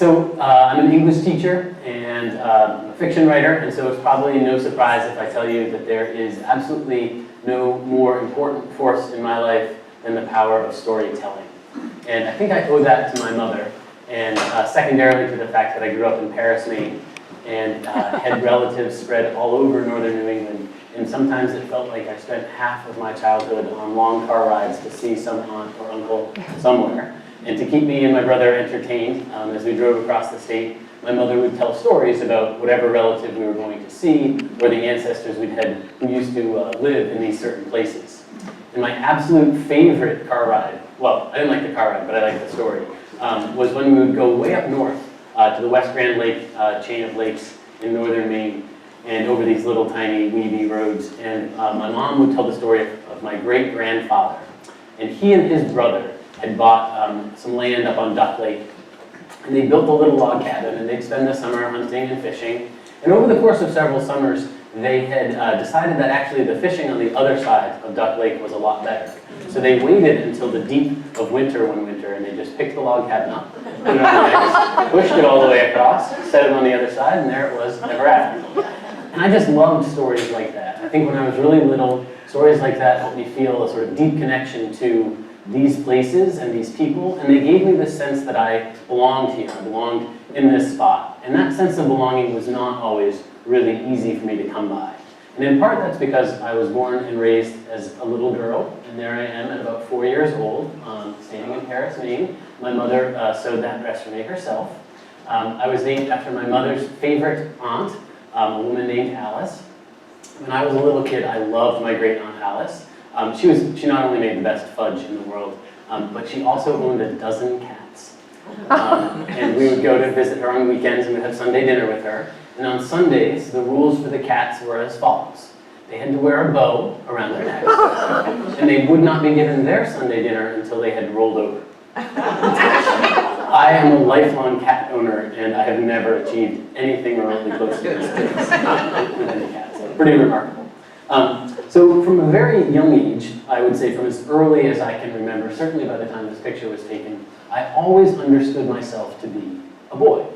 I'm an English teacher and a fiction writer, and so it's probably no surprise if I tell you that there is absolutely no more important force in my life than the power of storytelling. And I think I owe that to my mother, and secondarily to the fact that I grew up in Paris, Maine, and had relatives spread all over northern New England. And sometimes it felt like I spent half of my childhood on long car rides to see some aunt or uncle somewhere. And to keep me and my brother entertained as we drove across the state, my mother would tell stories about whatever relative we were going to see or the ancestors we'd had who used to live in these certain places. And my absolute favorite car ride, well, I didn't like the car ride, but I liked the story, was when we would go way up north to the West Grand Lake chain of lakes in northern Maine, and over these little tiny weedy roads. And my mom would tell the story of my great-grandfather. And he and his brother had bought some land up on Duck Lake, and they built a little log cabin, and they'd spend the summer hunting and fishing. And over the course of several summers, they had decided that actually the fishing on the other side of Duck Lake was a lot better. So they waited until the deep of winter one winter, and they just picked the log cabin up, put it on the ice, pushed it all the way across, set it on the other side, and there it was ever after. And I just loved stories like that. I think when I was really little, stories like that helped me feel a sort of deep connection to these places and these people, and they gave me the sense that I belonged here, I belonged in this spot. And that sense of belonging was not always really easy for me to come by. And in part that's because I was born and raised as a little girl, and there I am at about 4 years old, standing in Paris, Maine. My mother sewed that dress for me herself. I was named after my mother's favorite aunt, a woman named Alice. When I was a little kid, I loved my great aunt Alice. She not only made the best fudge in the world, but she also owned a dozen cats. And we would go to visit her on weekends and we'd have Sunday dinner with her. And on Sundays, the rules for the cats were as follows. They had to wear a bow around their necks, and they would not be given their Sunday dinner until they had rolled over. I am a lifelong cat owner, and I have never achieved anything remotely close to this with any cats. So pretty remarkable. So from a very young age, I would say from as early as I can remember, certainly by the time this picture was taken, I always understood myself to be a boy.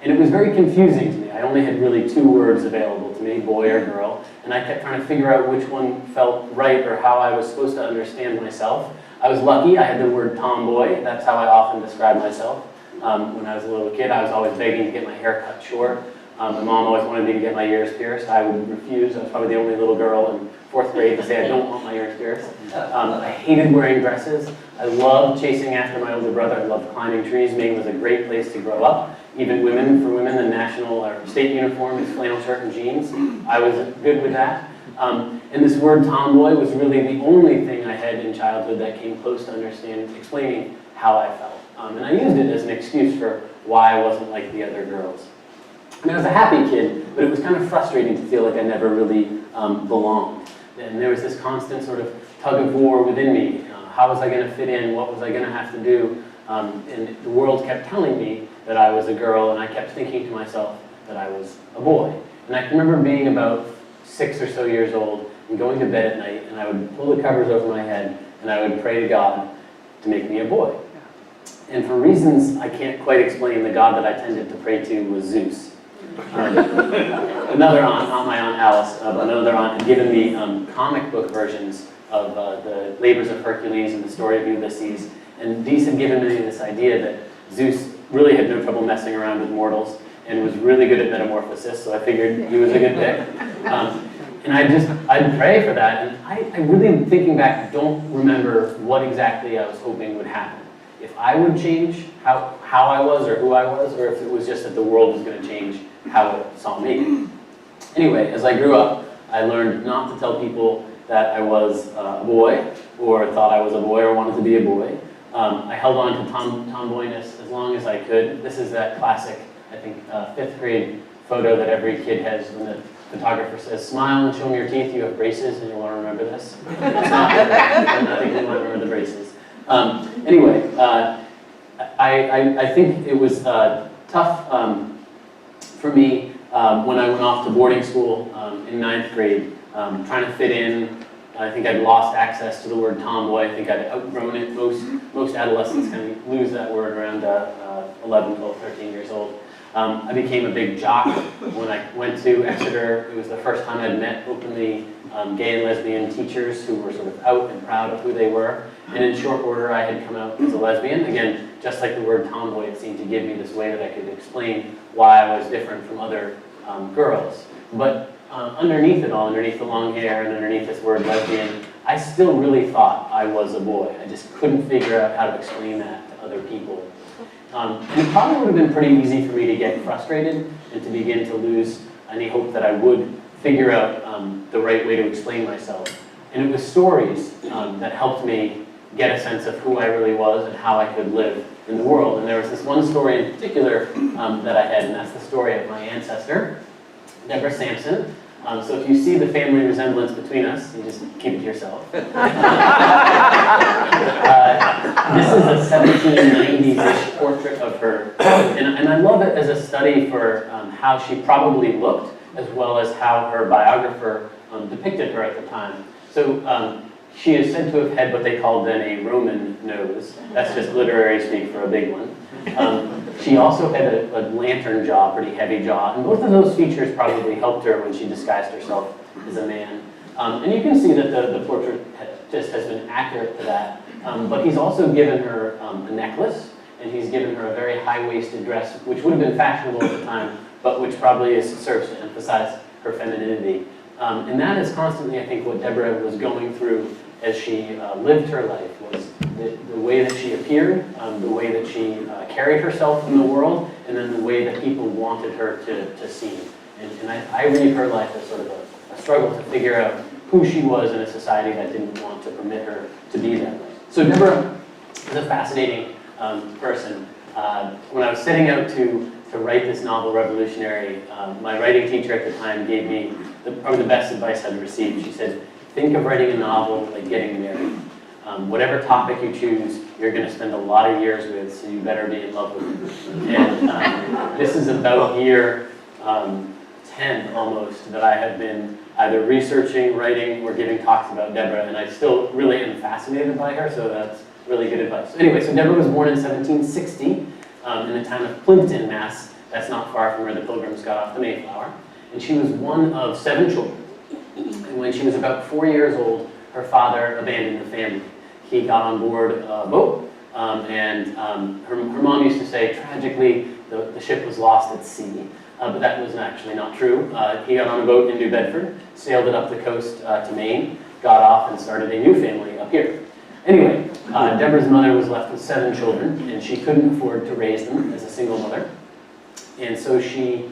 And it was very confusing to me. I only had really two words available to me, boy or girl, and I kept trying to figure out which one felt right or how I was supposed to understand myself. I was lucky, I had the word tomboy. That's how I often describe myself. When I was a little kid, I was always begging to get my hair cut short. My mom always wanted me to get my ears pierced. I would refuse. I was probably the only little girl in 4th grade to say I don't want my ears pierced. I hated wearing dresses. I loved chasing after my older brother. I loved climbing trees. Maine was a great place to grow up. Even for women, the national or state uniform is flannel shirt and jeans. I was good with that. And this word tomboy was really the only thing I had in childhood that came close to explaining how I felt. And I used it as an excuse for why I wasn't like the other girls. I mean, I was a happy kid, but it was kind of frustrating to feel like I never really belonged. And there was this constant sort of tug of war within me. How was I going to fit in? What was I going to have to do? And the world kept telling me that I was a girl, and I kept thinking to myself that I was a boy. And I can remember being about 6 or so years old and going to bed at night, and I would pull the covers over my head, and I would pray to God to make me a boy. And for reasons I can't quite explain, the God that I tended to pray to was Zeus. Another aunt, not my Aunt Alice, but another aunt had given me comic book versions of the Labors of Hercules and the story of Ulysses, and these had given me this idea that Zeus really had no trouble messing around with mortals and was really good at metamorphosis, so I figured he was a good pick. And I'd pray for that, and I really, thinking back, don't remember what exactly I was hoping would happen. If I would change how I was or who I was, or if it was just that the world was going to change how it saw me. Anyway, as I grew up, I learned not to tell people that I was a boy, or thought I was a boy, or wanted to be a boy. I held on to tomboyness as long as I could. This is that classic, I think, 5th grade photo that every kid has when the photographer says, "Smile and show me your teeth, you have braces," and you'll want to remember this. It's not that. I think you'll want to remember the braces. Anyway, I think it was tough for me when I went off to boarding school in 9th grade, trying to fit in I think I'd lost access to the word tomboy. I think I'd outgrown it. Most adolescents kind of lose that word around 11, 12, 13 years old. I became a big jock when I went to Exeter. It was the first time I'd met openly gay and lesbian teachers who were sort of out and proud of who they were. And in short order, I had come out as a lesbian. Again, just like the word tomboy, it seemed to give me this way that I could explain why I was different from other girls. But underneath it all, underneath the long hair and underneath this word lesbian, I still really thought I was a boy. I just couldn't figure out how to explain that to other people. And it probably would have been pretty easy for me to get frustrated and to begin to lose any hope that I would figure out the right way to explain myself. And it was stories that helped me get a sense of who I really was and how I could live in the world. And there was this one story in particular that I had, and that's the story of my ancestor, Deborah Sampson. So if you see the family resemblance between us, you just keep it to yourself. This is a 1790s-ish portrait of her, and I love it as a study for how she probably looked, as well as how her biographer depicted her at the time. So she is said to have had what they called then a Roman nose. That's just literary speak for a big one. She also had a lantern jaw, pretty heavy jaw, and both of those features probably helped her when she disguised herself as a man. And you can see that the portrait just has been accurate to that. But he's also given her a necklace, and he's given her a very high-waisted dress, which would have been fashionable at the time, but which probably serves to emphasize her femininity. And that is constantly, I think, what Deborah was going through as she lived her life, was the way that she appeared, the way that she carried herself in the world, and then the way that people wanted her to seem. And I read her life as sort of a struggle to figure out who she was in a society that didn't want to permit her to be that way. So Deborah is a fascinating person. When I was setting out to write this novel, Revolutionary, my writing teacher at the time gave me probably the best advice I'd received. She said, think of writing a novel like getting married. Whatever topic you choose, you're going to spend a lot of years with, so you better be in love with it. And this is about year 10 almost that I have been either researching, writing, or giving talks about Deborah, and I still really am fascinated by her, so that's really good advice. Anyway, so Deborah was born in 1760 in the town of Plimpton, Mass. That's not far from where the Pilgrims got off the Mayflower. And she was one of 7 children. And when she was about 4 years old, her father abandoned the family. He got on board a boat, and her mom used to say, tragically, the ship was lost at sea. But that was actually not true. He got on a boat in New Bedford, sailed it up the coast to Maine, got off and started a new family up here. Anyway, Deborah's mother was left with 7 children, and she couldn't afford to raise them as a single mother. And so she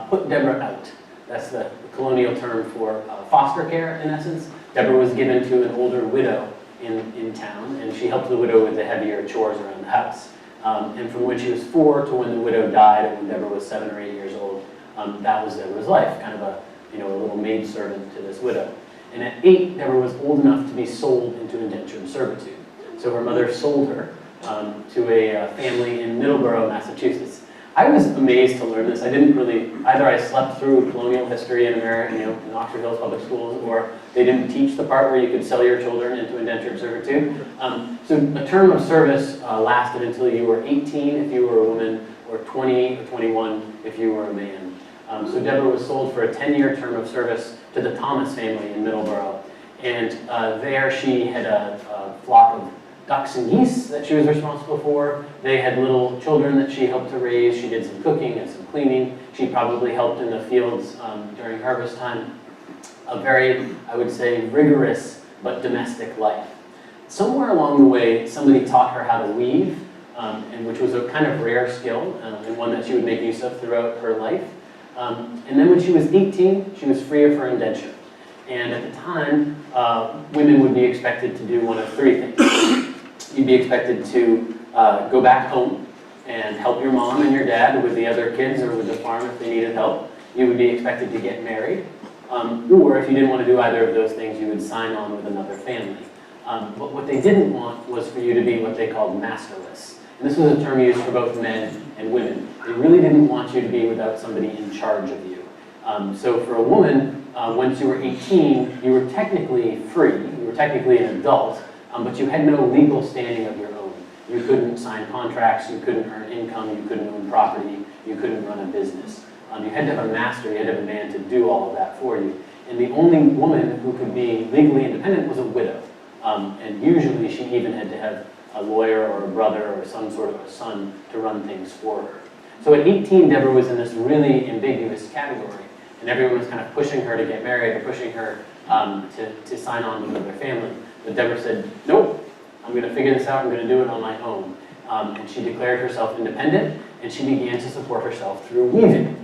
put Deborah out. That's the colonial term for foster care, in essence. Deborah was given to an older widow in town, and she helped the widow with the heavier chores around the house. And from when she was 4 to when the widow died, and when Deborah was 7 or 8 years old, that was Deborah's life, kind of a little maidservant to this widow. And at 8, Deborah was old enough to be sold into indentured servitude. So her mother sold her to a family in Middleborough, Massachusetts. I was amazed to learn this. I didn't really, either I slept through colonial history in America, in Oxford Hills Public Schools, or they didn't teach the part where you could sell your children into indentured servitude. So a term of service lasted until you were 18 if you were a woman, or 20 or 21 if you were a man. So Deborah was sold for a 10-year term of service to the Thomas family in Middleborough. And there she had a flock of ducks and geese that she was responsible for. They had little children that she helped to raise. She did some cooking and some cleaning. She probably helped in the fields during harvest time. A very, I would say, rigorous but domestic life. Somewhere along the way, somebody taught her how to weave, and which was a kind of rare skill, and one that she would make use of throughout her life. And then when she was 18, she was free of her indenture. And at the time, women would be expected to do one of 3 things. You'd be expected to go back home and help your mom and your dad with the other kids or with the farm if they needed help. You would be expected to get married. Or if you didn't want to do either of those things, you would sign on with another family. But what they didn't want was for you to be what they called masterless. And this was a term used for both men and women. They really didn't want you to be without somebody in charge of you. So for a woman, once you were 18, you were technically free, you were technically an adult, but you had no legal standing of your own. You couldn't sign contracts, you couldn't earn income, you couldn't own property, you couldn't run a business. You had to have a master, you had to have a man to do all of that for you. And the only woman who could be legally independent was a widow. And usually she even had to have a lawyer or a brother or some sort of a son to run things for her. So at 18, Deborah was in this really ambiguous category, and everyone was kind of pushing her to get married or pushing her to sign on with their family. But Deborah said, nope, I'm going to figure this out, I'm going to do it on my own. And she declared herself independent, and she began to support herself through weaving.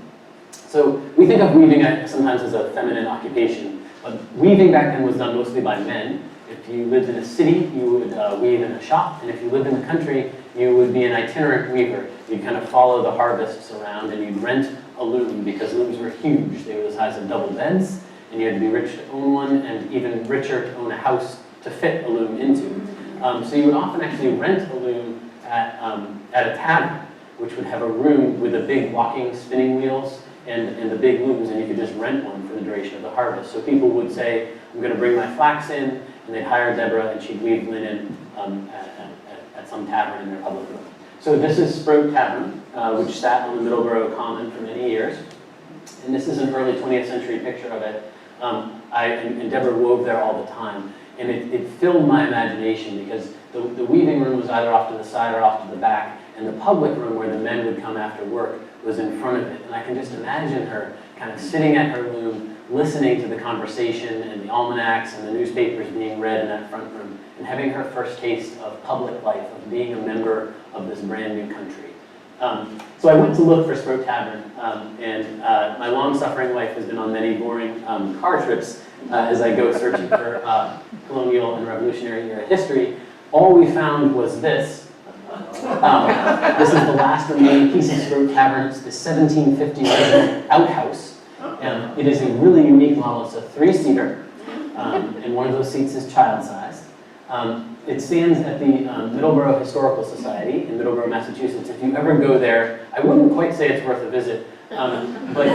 So we think of weaving sometimes as a feminine occupation, but weaving back then was done mostly by men. If you lived in a city, you would weave in a shop, and if you lived in the country, you would be an itinerant weaver. You'd kind of follow the harvests around, and you'd rent a loom, because looms were huge. They were the size of double beds, and you had to be rich to own one, and even richer to own a house to fit a loom into. So you would often actually rent a loom at a tavern, which would have a room with the big walking spinning wheels and the big looms, and you could just rent one for the duration of the harvest. So people would say, I'm going to bring my flax in, and they'd hire Deborah, and she'd weave linen at some tavern in their public room. So this is Sproat Tavern, which sat on the Middleborough Common for many years. And this is an early 20th century picture of it. And Deborah wove there all the time. And it filled my imagination, because the weaving room was either off to the side or off to the back, and the public room where the men would come after work was in front of it. And I can just imagine her kind of sitting at her loom, listening to the conversation and the almanacs and the newspapers being read in that front room, and having her first taste of public life, of being a member of this brand new country. So I went to look for Sproat Tavern, and my long-suffering wife has been on many boring car trips as I go searching for colonial and Revolutionary era history. All we found was this. This is the last remaining piece of Sproat Tavern. It's the 1750 original outhouse. It is a really unique model. It's a 3-seater, and one of those seats is child-sized. It stands at the Middleborough Historical Society in Middleborough, Massachusetts. If you ever go there, I wouldn't quite say it's worth a visit, but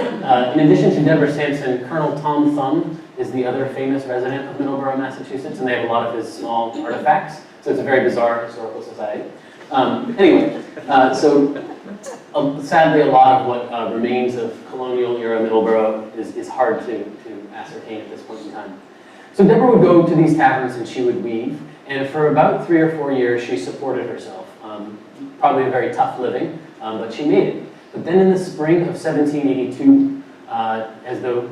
in addition to Deborah Sampson, Colonel Tom Thumb is the other famous resident of Middleborough, Massachusetts, and they have a lot of his small artifacts, so it's a very bizarre historical society. Anyway, sadly, a lot of what remains of colonial era Middleborough is hard to ascertain at this point in time. So Deborah would go to these taverns and she would weave, and for about 3 or 4 years she supported herself. Probably a very tough living, but she made it. But then in the spring of 1782, as the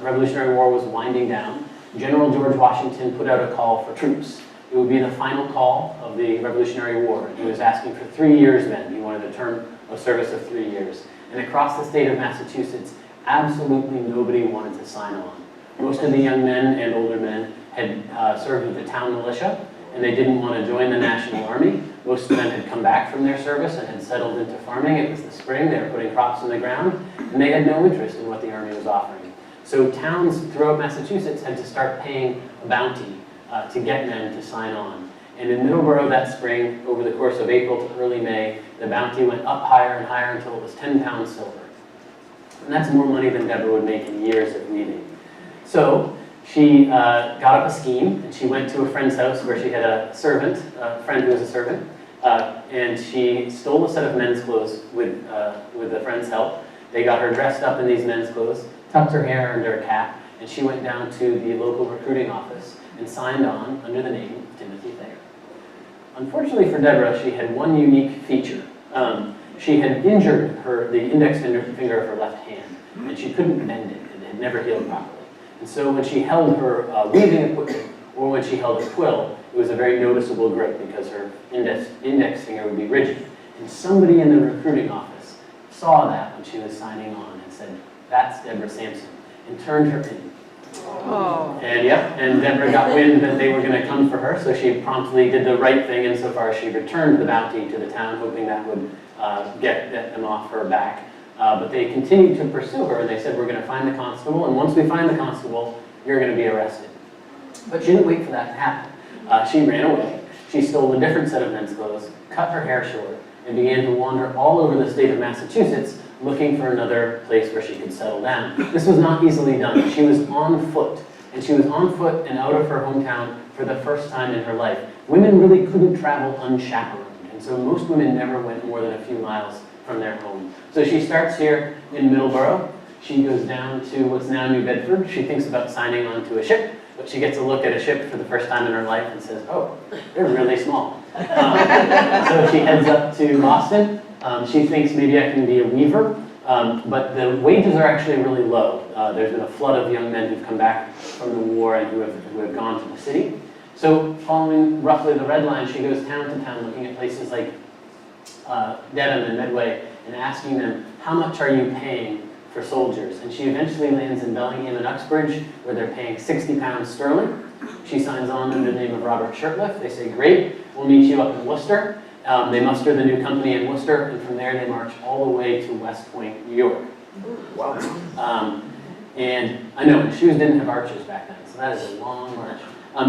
Revolutionary War was winding down, General George Washington put out a call for troops. It would be the final call of the Revolutionary War. He was asking for 3 years then. He wanted a term of service of 3 years. And across the state of Massachusetts, absolutely nobody wanted to sign on. Most of the young men and older men had served with the town militia, and they didn't want to join the National Army. Most of them had come back from their service and had settled into farming. It was the spring, they were putting crops in the ground, and they had no interest in what the Army was offering. So towns throughout Massachusetts had to start paying a bounty to get men to sign on. And in Middleborough that spring, over the course of April to early May, the bounty went up higher and higher until it was 10 pounds silver. And that's more money than Deborah would make in years of weaving. So she got up a scheme, and she went to a friend's house where she had a servant, a friend who was a servant, and she stole a set of men's clothes with a friend's help. They got her dressed up in these men's clothes, tucked her hair under a cap, and she went down to the local recruiting office and signed on under the name of Timothy Thayer. Unfortunately for Deborah, she had one unique feature. She had injured the index finger of her left hand, and she couldn't bend it. It had never healed properly. And so when she held her weaving equipment, or when she held a quill, it was a very noticeable grip because her index finger would be rigid. And somebody in the recruiting office saw that when she was signing on and said, "That's Deborah Sampson," and turned her in. Oh. And Deborah got wind that they were going to come for her, so she promptly did the right thing insofar as she returned the bounty to the town, hoping that would get them off her back. But they continued to pursue her, and they said, "We're going to find the constable, and once we find the constable, you're going to be arrested." But she didn't wait for that to happen. She ran away. She stole a different set of men's clothes, cut her hair short, and began to wander all over the state of Massachusetts looking for another place where she could settle down. This was not easily done. She was on foot, and she was on foot and out of her hometown for the first time in her life. Women really couldn't travel unchaperoned, and so most women never went more than a few miles from their home. So she starts here in Middleborough. She goes down to what's now New Bedford. She thinks about signing on to a ship, but she gets a look at a ship for the first time in her life and says, oh, they're really small. So she heads up to Boston. She thinks maybe I can be a weaver, but the wages are actually really low. There's been a flood of young men who've come back from the war and who have gone to the city. So following roughly the red line, she goes town to town looking at places like Dedham and Medway and asking them, how much are you paying for soldiers? And she eventually lands in Bellingham and Uxbridge, where they're paying 60 pounds sterling. She signs on under the name of Robert Shirtliff. They say, great, we'll meet you up in Worcester. They muster the new company in Worcester, and from there they march all the way to West Point, New York. Wow. And I know, shoes didn't have arches back then, so that is a long march.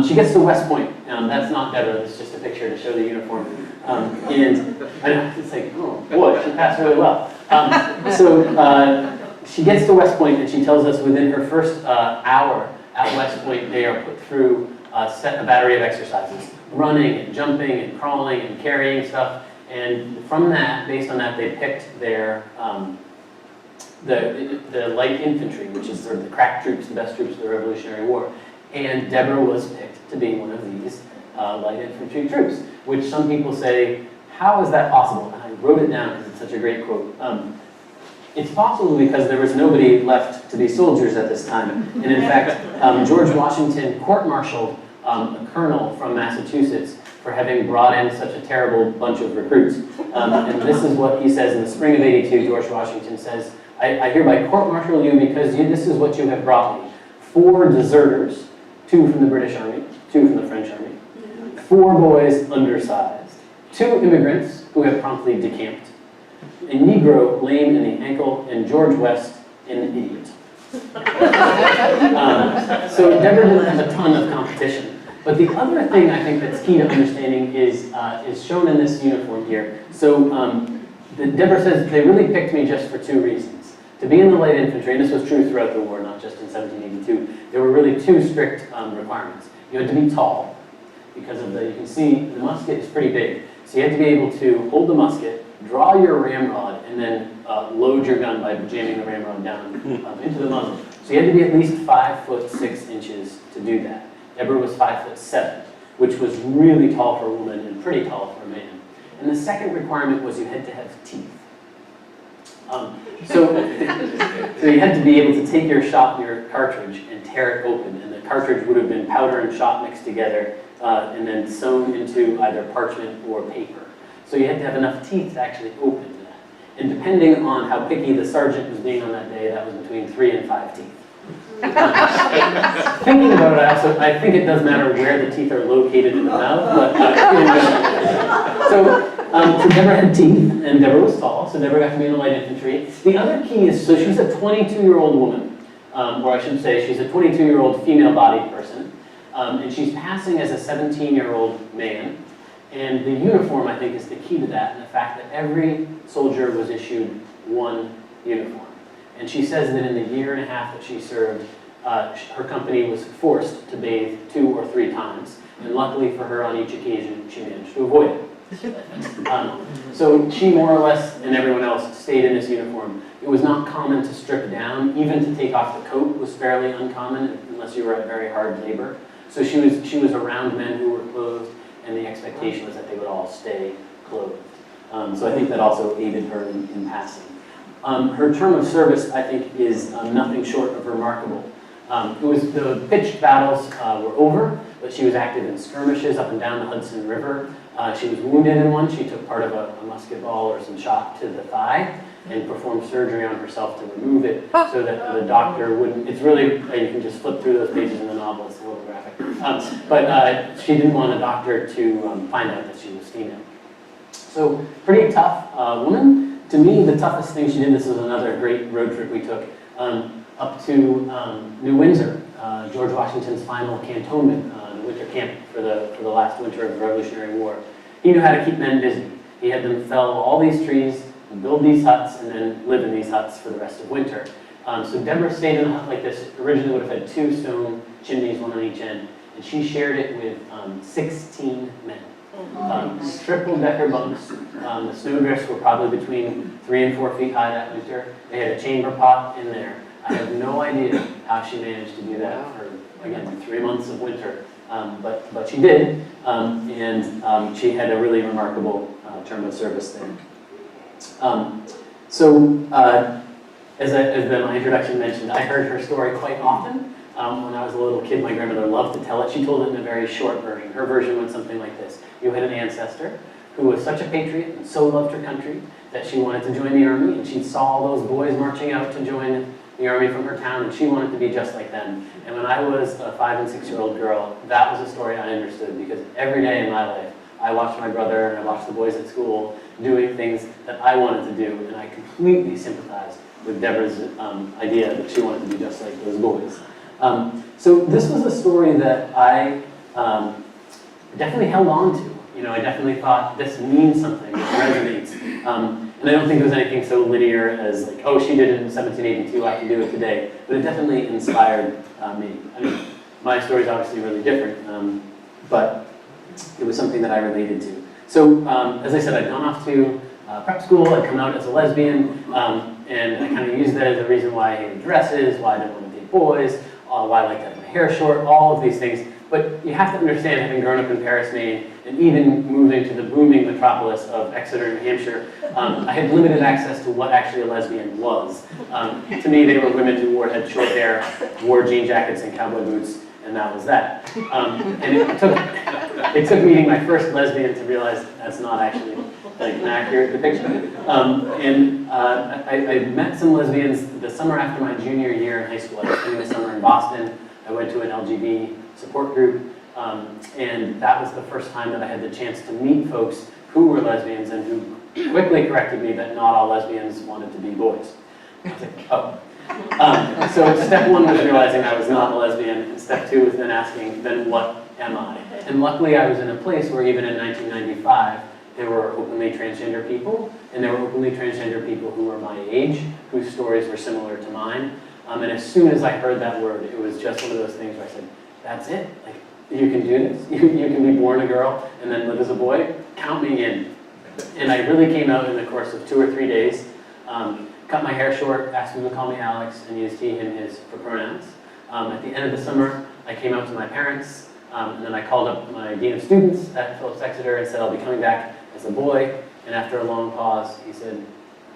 She gets to West Point. That's not Deborah, it's just a picture to show the uniform. And I know, it's like, oh boy, she passed really well. She gets to West Point, and she tells us within her first hour at West Point, they are put through a battery of exercises, running and jumping and crawling and carrying stuff. And from that, based on that, they picked their the light infantry, which is sort of the crack troops, the best troops of the Revolutionary War. And Deborah was picked to be one of these light infantry troops, which some people say, how is that possible? And I wrote it down because it's such a great quote. It's possible because there was nobody left to be soldiers at this time. And in fact, George Washington court-martialed a colonel from Massachusetts for having brought in such a terrible bunch of recruits. And this is what he says in the spring of '82. George Washington says, I hereby court-martial you because this is what you have brought me. 4 deserters, 2 from the British Army, 2 from the French Army, 4 boys undersized, 2 immigrants who have promptly decamped, a Negro lame in the ankle, and George West, an idiot. So Deborah didn't have a ton of competition. But the other thing I think that's key to understanding is shown in this uniform here. So Deborah says they really picked me just for 2 reasons. To be in the light infantry, and this was true throughout the war, not just in 1782, there were really 2 strict requirements. You had to be tall, because of you can see the musket is pretty big. So you had to be able to hold the musket, draw your ramrod, and then load your gun by jamming the ramrod down into the muzzle. So you had to be at least 5'6" to do that. Deborah was 5'7", which was really tall for a woman and pretty tall for a man. And the second requirement was you had to have teeth. So you had to be able to take your shot, your cartridge, and tear it open. And the cartridge would have been powder and shot mixed together and then sewn into either parchment or paper. So you had to have enough teeth to actually open that. And depending on how picky the sergeant was being on that day, that was between 3 and 5 teeth. Thinking about it, I think it does matter where the teeth are located in the mouth. But, so Deborah had teeth, and Deborah was tall, so Deborah got to be in the light infantry. The other key is, so she's a 22-year-old woman, or I should say she's a 22-year-old female-bodied person, and she's passing as a 17-year-old man. And the uniform, I think, is the key to that, and the fact that every soldier was issued 1 uniform. And she says that in the year and a half that she served, her company was forced to bathe 2 or 3 times. And luckily for her, on each occasion, she managed to avoid it. So she more or less, and everyone else, stayed in this uniform. It was not common to strip down. Even to take off the coat was fairly uncommon, unless you were at very hard labor. So she was around men who were clothed, and the expectation was that they would all stay clothed. So I think that also aided her in passing. Her term of service, I think, is nothing short of remarkable. The pitched battles were over, but she was active in skirmishes up and down the Hudson River. She was wounded in one. She took part of a musket ball or some shot to the thigh and performed surgery on herself to remove it so that the doctor wouldn't. It's really, you can just flip through those pages in the novel, it's a little graphic. But she didn't want a doctor to find out that she was female. So, pretty tough woman. To me, the toughest thing she did, this was another great road trip we took, up to New Windsor, George Washington's final cantonment, the winter camp for the last winter of the Revolutionary War. He knew how to keep men busy. He had them fell all these trees, would build these huts and then live in these huts for the rest of winter. So Deborah stayed in a hut like this. Originally would have had 2 stone chimneys, one on each end, and she shared it with 16 men. Triple-decker bunks. The snowdrifts were probably between 3 and 4 feet high that winter. They had a chamber pot in there. I have no idea how she managed to do that for, again, 3 months of winter. But she did, and she had a really remarkable term of service there. As my introduction mentioned, I heard her story quite often. When I was a little kid, my grandmother loved to tell it. She told it in a very short version. Her version went something like this. You had an ancestor who was such a patriot and so loved her country that she wanted to join the army, and she saw all those boys marching out to join the army from her town, and she wanted to be just like them. And when I was a 5- and 6-year-old girl, that was a story I understood, because every day in my life, I watched my brother and I watched the boys at school doing things that I wanted to do, and I completely sympathized with Deborah's idea that she wanted to be just like those boys. So this was a story that I definitely held on to. You know, I definitely thought this means something, this resonates. And I don't think it was anything so linear as like, oh, she did it in 1782, I can do it today. But it definitely inspired me. I mean, my story is obviously really different, but it was something that I related to. So, as I said, I'd gone off to prep school, I'd come out as a lesbian, and I kind of used that as a reason why I hated dresses, why I didn't want to date boys, why I liked to have my hair short, all of these things. But you have to understand, having grown up in Paris, Maine, and even moving to the booming metropolis of Exeter, New Hampshire, I had limited access to what actually a lesbian was. To me, they were women who had short hair, wore jean jackets and cowboy boots, and that was that. And it took meeting my first lesbian to realize that's not actually like an accurate depiction. I met some lesbians the summer after my junior year in high school. I was spending the summer in Boston. I went to an LGBT support group, and that was the first time that I had the chance to meet folks who were lesbians and who quickly corrected me that not all lesbians wanted to be boys. I was like, oh. So step 1 was realizing I was not a lesbian, and step 2 was then asking, then what am I? And luckily I was in a place where even in 1995, there were openly transgender people, and there were openly transgender people who were my age, whose stories were similar to mine. And as soon as I heard that word, it was just one of those things where I said, that's it. Like, you can do this. You can be born a girl and then live as a boy. Count me in. And I really came out in the course of 2 or 3 days, cut my hair short, asked him to call me Alex, and used he, him, his for pronouns. At the end of the summer, I came out to my parents, and then I called up my dean of students at Phillips Exeter and said, I'll be coming back as a boy. And after a long pause, he said,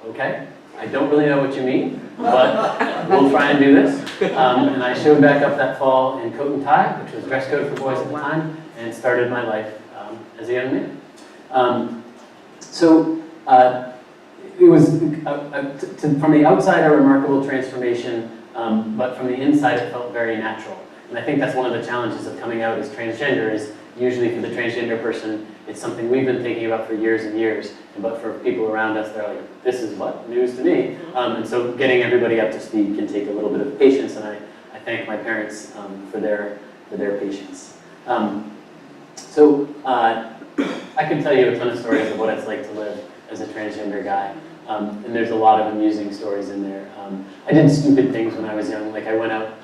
okay, I don't really know what you mean, but we'll try and do this. And I showed back up that fall in coat and tie, which was dress code for boys at the time, and started my life as a young man. It was, from the outside, a remarkable transformation, but from the inside, it felt very natural. And I think that's one of the challenges of coming out as transgender is usually for the transgender person, it's something we've been thinking about for years and years. But for people around us, they're like, this is what? News to me. And so getting everybody up to speed can take a little bit of patience, and I thank my parents for their patience. I could tell you a ton of stories of what it's like to live as a transgender guy. And there's a lot of amusing stories in there. I did stupid things when I was young. Like I went out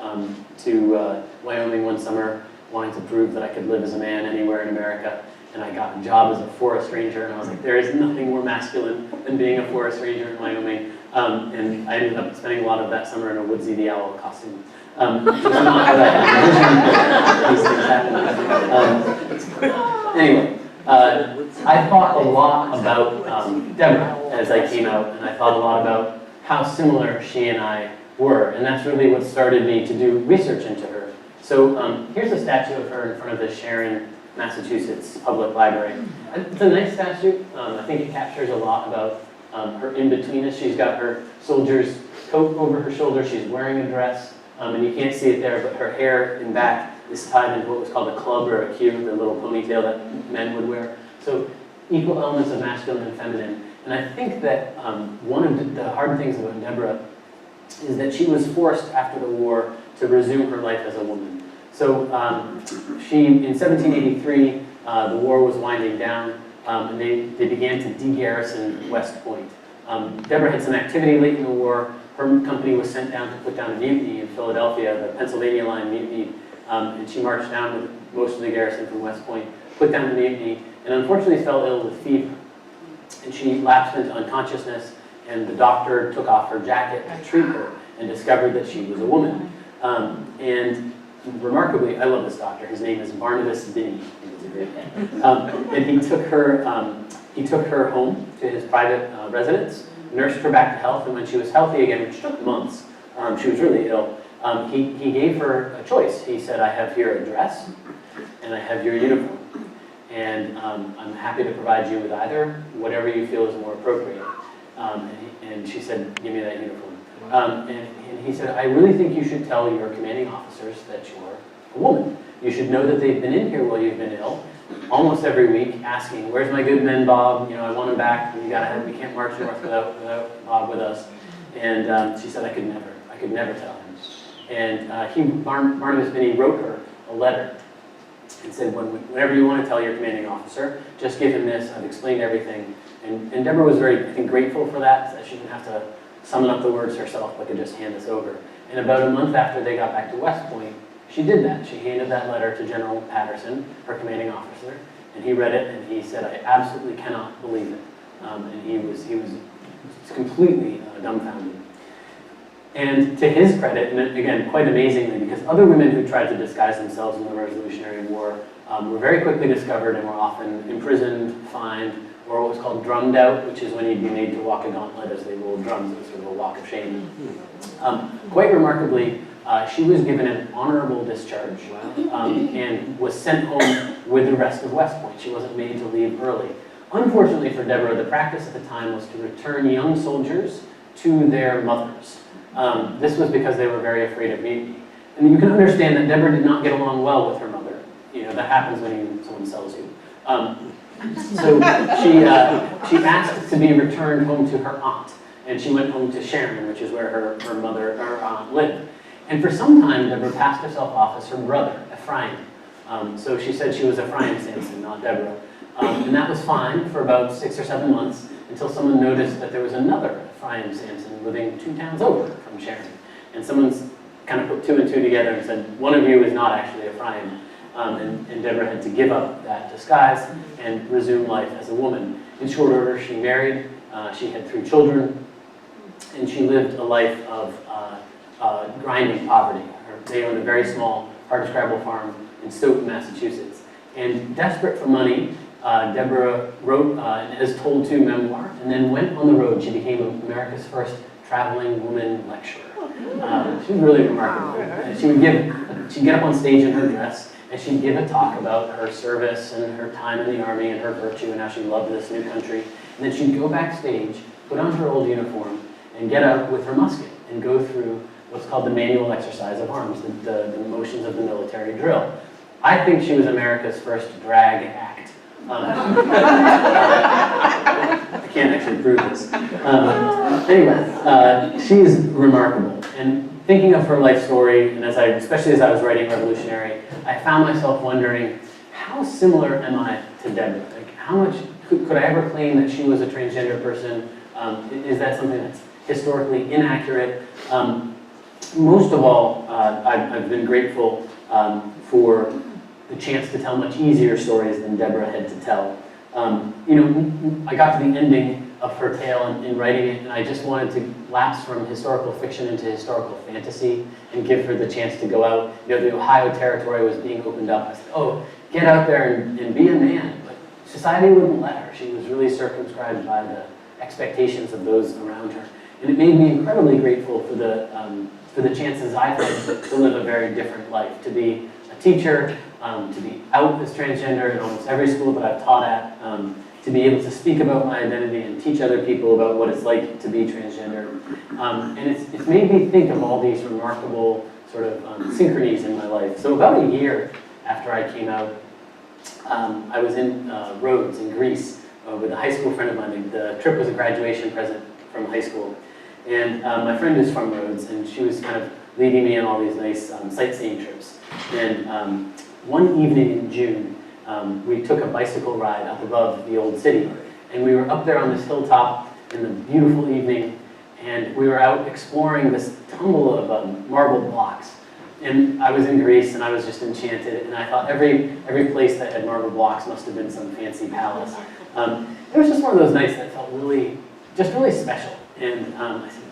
to Wyoming one summer wanting to prove that I could live as a man anywhere in America. And I got a job as a forest ranger, and I was like, there is nothing more masculine than being a forest ranger in Wyoming. And I ended up spending a lot of that summer in a Woodsy the Owl costume. Which was not what I had envisioned, but these things happen. Anyway, I thought a lot about Deborah as I came out, and I thought a lot about how similar she and I were. And that's really what started me to do research into her. So here's a statue of her in front of the Sharon, Massachusetts Public Library. It's a nice statue. I think it captures a lot about her in-betweenness. She's got her soldier's coat over her shoulder. She's wearing a dress, and you can't see it there, but her hair in back is tied into what was called a club or a queue, the little ponytail that men would wear. So equal elements of masculine and feminine. And I think that one of the hard things about Deborah is that she was forced after the war to resume her life as a woman. So in 1783, the war was winding down, and they began to de-garrison West Point. Deborah had some activity late in the war. Her company was sent down to put down a mutiny in Philadelphia, the Pennsylvania Line mutiny, and she marched down with most of the garrison from West Point, put down the mutiny, and unfortunately fell ill with fever. And she lapsed into unconsciousness, and the doctor took off her jacket to treat her and discovered that she was a woman. And remarkably, I love this doctor. His name is Barnabas Binney. I think it's a great name. And he took her home to his private residence, nursed her back to health, and when she was healthy again, which took months, she was really ill, he gave her a choice. He said, I have here a dress, and I have your uniform. And I'm happy to provide you with either, whatever you feel is more appropriate. And she said, give me that uniform. And he said, I really think you should tell your commanding officers that you're a woman. You should know that they've been in here while you've been ill, almost every week, asking, where's my good men, Bob? You know, I want him back. We can't march north without Bob with us. And she said, I could never tell him. And Barnabas Binney wrote her a letter and said, whenever you want to tell your commanding officer, just give him this. I've explained everything. And Deborah was very, I think, grateful for that, so that she didn't have to summon up the words herself, but could just hand this over. And about a month after they got back to West Point, she did that. She handed that letter to General Patterson, her commanding officer, and he read it, and he said, I absolutely cannot believe it. And he was completely dumbfounded. And to his credit, and again, quite amazingly, because other women who tried to disguise themselves in the Revolutionary War were very quickly discovered and were often imprisoned, fined, or what was called drummed out, which is when you'd be made to walk a gauntlet as they rolled drums. It was sort of a walk of shame. Quite remarkably, she was given an honorable discharge and was sent home with the rest of West Point. She wasn't made to leave early. Unfortunately for Deborah, the practice at the time was to return young soldiers to their mothers. This was because they were very afraid of mutiny. And you can understand that Deborah did not get along well with her mother. You know, that happens when someone sells you. So she asked to be returned home to her aunt, and she went home to Sharon, which is where her aunt lived. And for some time, Deborah passed herself off as her brother, Ephraim. So she said she was Ephraim Samson, not Deborah. And that was fine for about 6 or 7 months until someone noticed that there was another Ephraim Samson living 2 towns over from Sharon. And someone's kind of put 2 and 2 together and said, one of you is not actually Ephraim. And Deborah had to give up that disguise and resume life as a woman. In short order, she married, she had 3 children, and she lived a life of grinding poverty. They owned a very small hardscrabble farm in Stoughton, Massachusetts. And desperate for money, Deborah wrote an as told to memoir, and then went on the road. She became America's first traveling woman lecturer. She was really remarkable. She'd get up on stage in her dress, and she'd give a talk about her service and her time in the army and her virtue and how she loved this new country. And then she'd go backstage, put on her old uniform, and get out with her musket and go through what's called the manual exercise of arms, the motions of the military drill. I think she was America's first drag act. I can't actually prove this. Anyway, she is remarkable. And thinking of her life story, and especially as I was writing Revolutionary, I found myself wondering, how similar am I to Deborah? Like, how much could I ever claim that she was a transgender person? Is that something that's historically inaccurate? Most of all, I've been grateful for the chance to tell much easier stories than Deborah had to tell. I got to the ending of her tale in writing it, and I just wanted to lapse from historical fiction into historical fantasy and give her the chance to go out. The Ohio Territory was being opened up. I said, oh, get out there and be a man. But society wouldn't let her. She was really circumscribed by the expectations of those around her. And it made me incredibly grateful for the chances I've had to live a very different life, to be a teacher, to be out as transgender in almost every school that I've taught at, to be able to speak about my identity and teach other people about what it's like to be transgender. And it's made me think of all these remarkable sort of synchronies in my life. So about a year after I came out, I was in Rhodes in Greece with a high school friend of mine. The trip was a graduation present from high school. And my friend is from Rhodes, and she was kind of leading me on all these nice sightseeing trips. And one evening in June, we took a bicycle ride up above the old city. And we were up there on this hilltop, in the beautiful evening, and we were out exploring this tumble of marble blocks. And I was in Greece, and I was just enchanted, and I thought every place that had marble blocks must have been some fancy palace. It was just one of those nights that felt really special. And I said,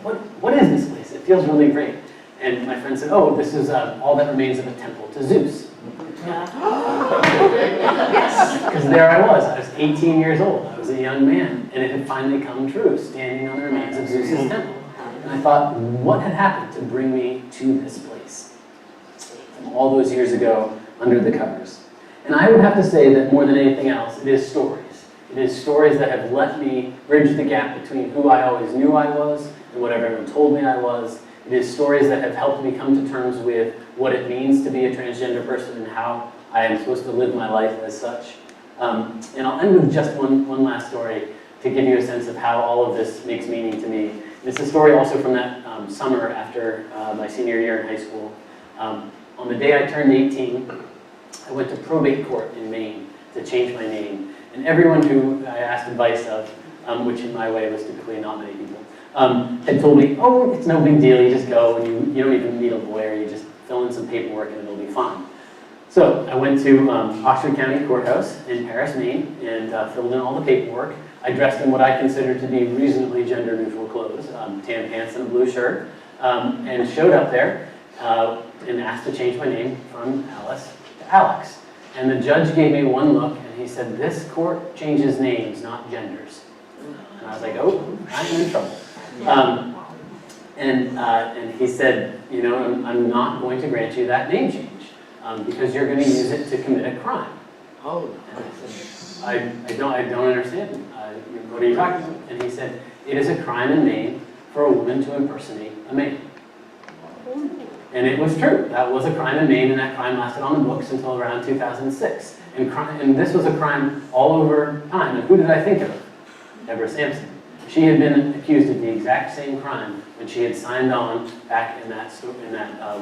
what is this place? It feels really great. And my friend said, oh, this is all that remains of a temple to Zeus. Because there I was 18 years old, I was a young man, and it had finally come true, standing on the remains of Zeus's temple. And I thought, what had happened to bring me to this place? All those years ago, under the covers. And I would have to say that more than anything else, it is stories. It is stories that have let me bridge the gap between who I always knew I was and what everyone told me I was. It is stories that have helped me come to terms with what it means to be a transgender person and how I am supposed to live my life as such. And I'll end with just one last story to give you a sense of how all of this makes meaning to me. It's a story also from that summer after my senior year in high school. On the day I turned 18, I went to probate court in Maine to change my name. And everyone who I asked advice of, which in my way was typically not many people, had told me, oh, it's no big deal, you just go, and you don't even need a lawyer, you just fill in some paperwork and it'll be fine. So I went to Oxford County Courthouse in Paris, Maine, and filled in all the paperwork. I dressed in what I considered to be reasonably gender-neutral clothes, tan pants and a blue shirt, and showed up there and asked to change my name from Alice to Alex. And the judge gave me one look, and he said, this court changes names, not genders. And I was like, oh, I'm in trouble. And he said, you know, I'm not going to grant you that name change because you're going to use it to commit a crime. Oh. And I said, I don't understand. What are you talking about? And he said, it is a crime in Maine for a woman to impersonate a man. And it was true. That was a crime in Maine, and that crime lasted on the books until around 2006. And this was a crime all over time. And who did I think of? Deborah Sampson. She had been accused of the exact same crime when she had signed on back in that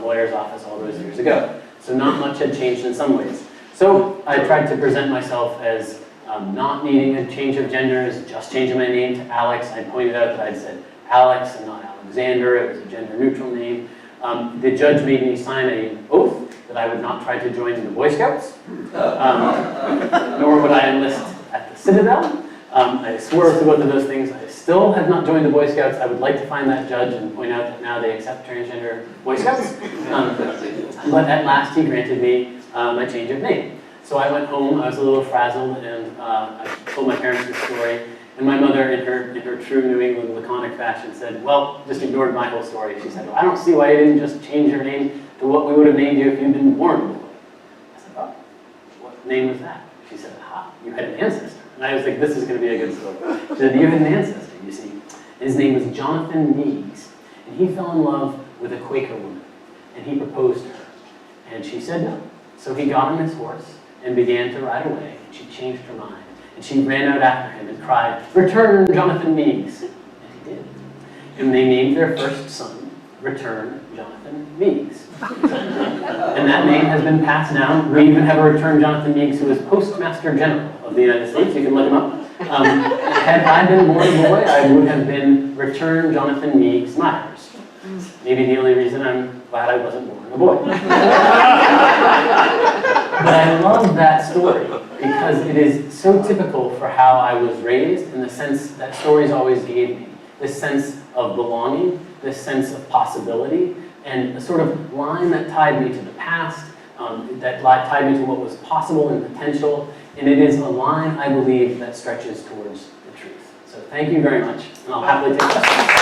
lawyer's office all those years ago. So not much had changed in some ways. So I tried to present myself as not needing a change of genders, just changing my name to Alex. I pointed out that I'd said Alex and not Alexander. It was a gender-neutral name. The judge made me sign an oath that I would not try to join the Boy Scouts, nor would I enlist at the Citadel. I swore to both of those things. I still have not joined the Boy Scouts. I would like to find that judge and point out that now they accept transgender Boy Scouts. But at last he granted me my change of name. So I went home. I was a little frazzled, and I told my parents the story. And my mother, in her true New England laconic fashion, said, well, just ignored my whole story. She said, well, I don't see why you didn't just change your name to what we would have named you if you'd been born a boy. I said, oh, what name was that? She said, aha, you had an ancestor. And I was like, this is going to be a good story. She said, you had an ancestor, you see. And his name was Jonathan Meigs. And he fell in love with a Quaker woman. And he proposed to her. And she said no. So he got on his horse and began to ride away. And she changed her mind. And she ran out after him and cried, return, Jonathan Meigs. And he did. And they named their first son, Return Jonathan Meigs. And that name has been passed down. We even have a Return Jonathan Meigs who is Postmaster General of the United States. You can look him up. Had I been born a boy, I would have been Return Jonathan Meigs Myers. Maybe the only reason I'm glad I wasn't born a boy. But I love that story because it is so typical for how I was raised in the sense that stories always gave me. This sense of belonging, this sense of possibility, and a sort of line that tied me to the past, that tied me to what was possible and potential, and it is a line, I believe, that stretches towards the truth. So thank you very much, and I'll happily take questions.